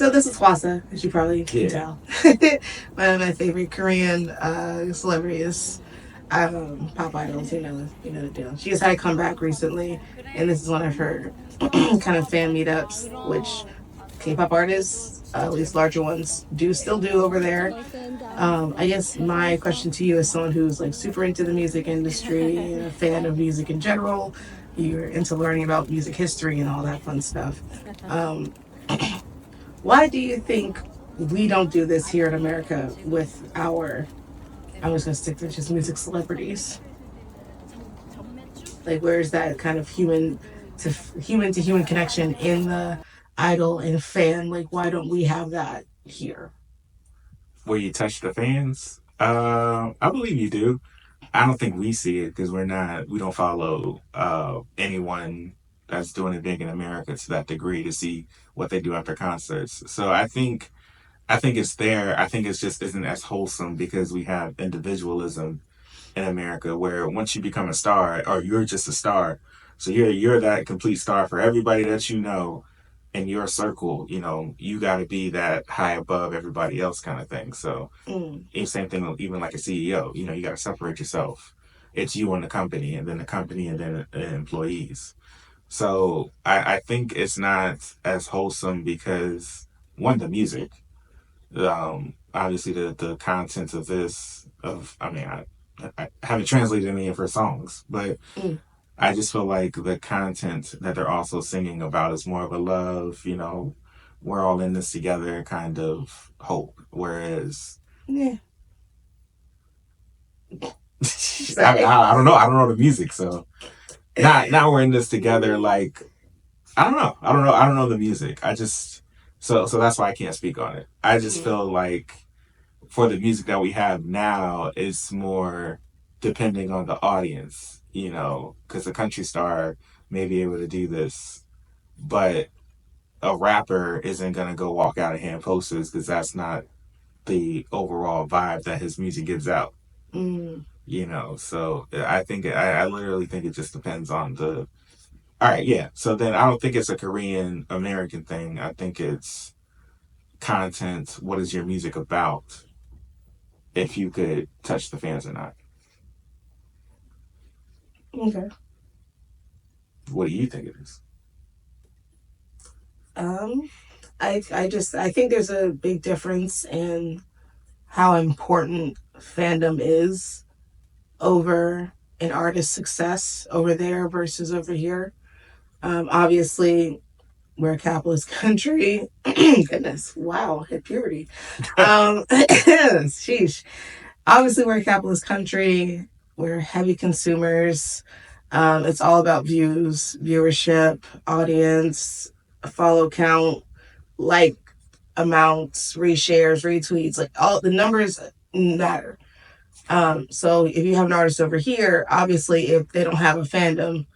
So this is Hwasa, as you probably can tell. One of my favorite Korean celebrities, pop idols. You know the deal. She just had a comeback recently, and this is one of her kind of fan meetups, which K-pop artists, at least larger ones, do still do over there. I guess my question to you, as someone who's like super into the music industry and a fan of music in general, you're into learning about music history and all that fun stuff. Um, why do you think we don't do this here in America with our? I'm just gonna stick to just music celebrities. Like, where's that kind of human to human connection in the idol and fan? Like, why don't we have that here? Where you touch the fans? I believe you do. I don't think we see it because we don't follow anyone that's doing it big in America to that degree to see what they do after concerts. So I think it's there. I think it's just isn't as wholesome because we have individualism in America where once you become a star or you're just a star, so you're that complete star for everybody that you know in your circle, you got to be that high above everybody else kind of thing. So Mm. same thing, even like a CEO, you got to separate yourself. It's you and the company, and then the company, and then the employees. So I think it's not as wholesome because one, the music, obviously the content of this, I mean, I haven't translated any of her songs, but Mm. I just feel like the content that they're also singing about is more of a love, we're all in this together kind of hope. Whereas, Yeah. Sorry. I don't know. I don't know the music. So now we're in this together. Like, I don't know. I don't know the music. So that's why I can't speak on it. I just Mm. feel like for the music that we have now, it's more depending on the audience, because a country star may be able to do this, but a rapper isn't going to go walk out of hand posters because that's not the overall vibe that his music gives out, Mm. So I literally think it just depends on the. All right, yeah. So then I don't think it's a Korean American thing. I think it's content. What is your music about? If you could touch the fans or not. Okay. What do you think it is? Um, I think there's a big difference in how important fandom is over an artist's success over there versus over here. Obviously, we're a capitalist country. Goodness, wow, hit puberty. Sheesh. Obviously, we're a capitalist country. We're heavy consumers. It's all about views, viewership, audience, follow count, like amounts, reshares, retweets, like all the numbers matter. So if you have an artist over here, obviously, if they don't have a fandom,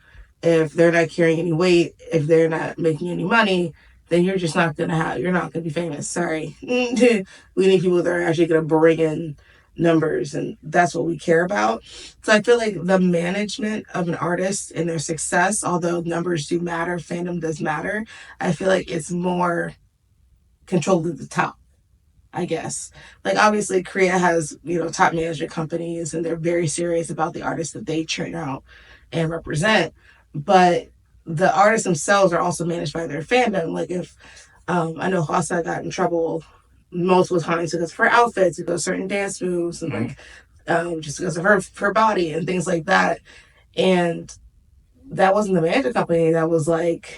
if they're not carrying any weight, if they're not making any money, then you're just not gonna have. You're not gonna be famous. Sorry, we need people that are actually gonna bring in numbers, and that's what we care about. So I feel like the management of an artist and their success, although numbers do matter, fandom does matter. I feel like it's more controlled at the top. I guess. Like obviously Korea has, top management companies and they're very serious about the artists that they churn out and represent. But the artists themselves are also managed by their fandom. Like if I know Hwasa got in trouble multiple times because of her outfits, because of certain dance moves and Mm-hmm. like just because of her body and things like that. And that wasn't the management company that was like,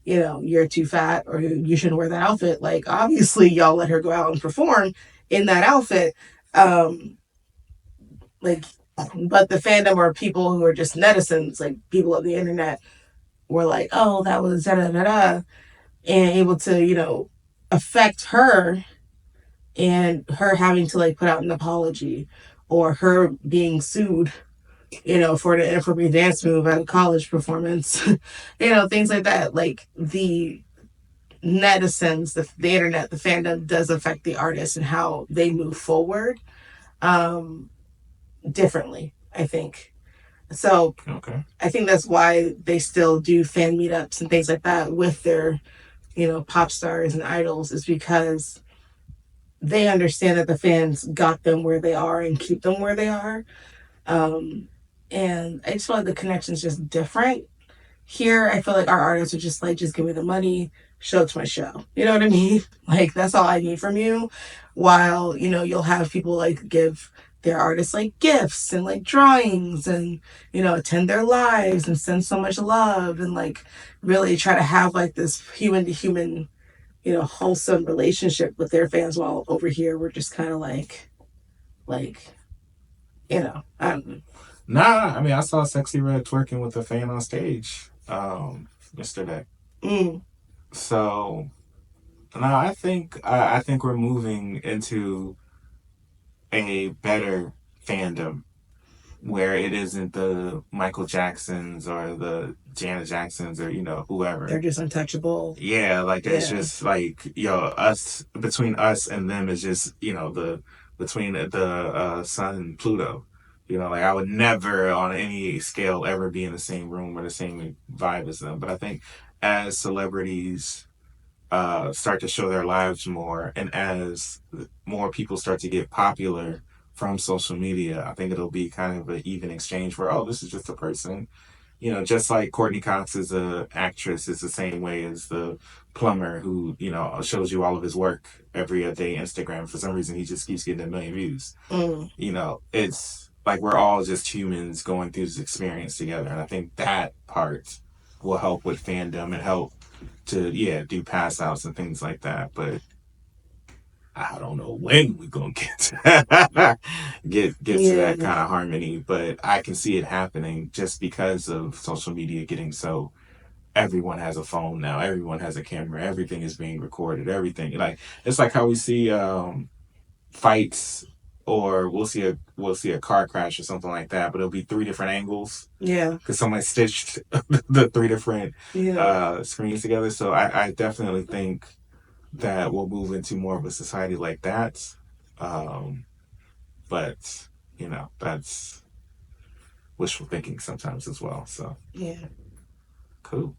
you're too fat or you shouldn't wear that outfit. Like, obviously, y'all let her go out and perform in that outfit. Um, like, but the fandom or people who are just netizens, like people of the internet, were like, oh, that was da da da da, and able to, affect her and her having to like put out an apology or her being sued for an inappropriate dance move at a college performance, things like that. Like the netizens, the internet, the fandom does affect the artists and how they move forward um, differently, I think. So Okay. I think that's why they still do fan meetups and things like that with their pop stars and idols is because they understand that the fans got them where they are and keep them where they are. Um, and I just feel like the connection's just different. Here, I feel like our artists are just like, just give me the money, show it to my show. You know what I mean? Like, that's all I need from you. While, you'll have people like give their artists like gifts and like drawings and, attend their lives and send so much love and like really try to have like this human to human, wholesome relationship with their fans. While over here, we're just kind of like, I don't know. Nah, I mean, I saw Sexy Red twerking with a fan on stage yesterday. Mm, So, no, I think we're moving into a better fandom where it isn't the Michael Jacksons or the Janet Jacksons or they're whoever. just untouchable. Yeah, like it's Yeah. just like us between us and them is just the between the sun and Pluto. Like I would never on any scale ever be in the same room or the same vibe as them. But I think as celebrities start to show their lives more, and as more people start to get popular from social media, I think it'll be kind of an even exchange where, oh, this is just a person. Just like Courtney Cox is a actress, is the same way as the plumber who shows you all of his work every day Instagram. For some reason, he just keeps getting a million views. Mm, It's like we're all just humans going through this experience together, and I think that part will help with fandom and help to do pass outs and things like that. But I don't know when we're gonna get to get to yeah. that kind of harmony, but I can see it happening just because of social media getting so everyone has a phone now, everyone has a camera, everything is being recorded, everything like it's like how we see fights, or we'll see a car crash or something like that, but it'll be three different angles Yeah. because someone stitched the three different Yeah. screens together. So I definitely think that we'll move into more of a society like that. Um, but that's wishful thinking sometimes as well. So Yeah. cool.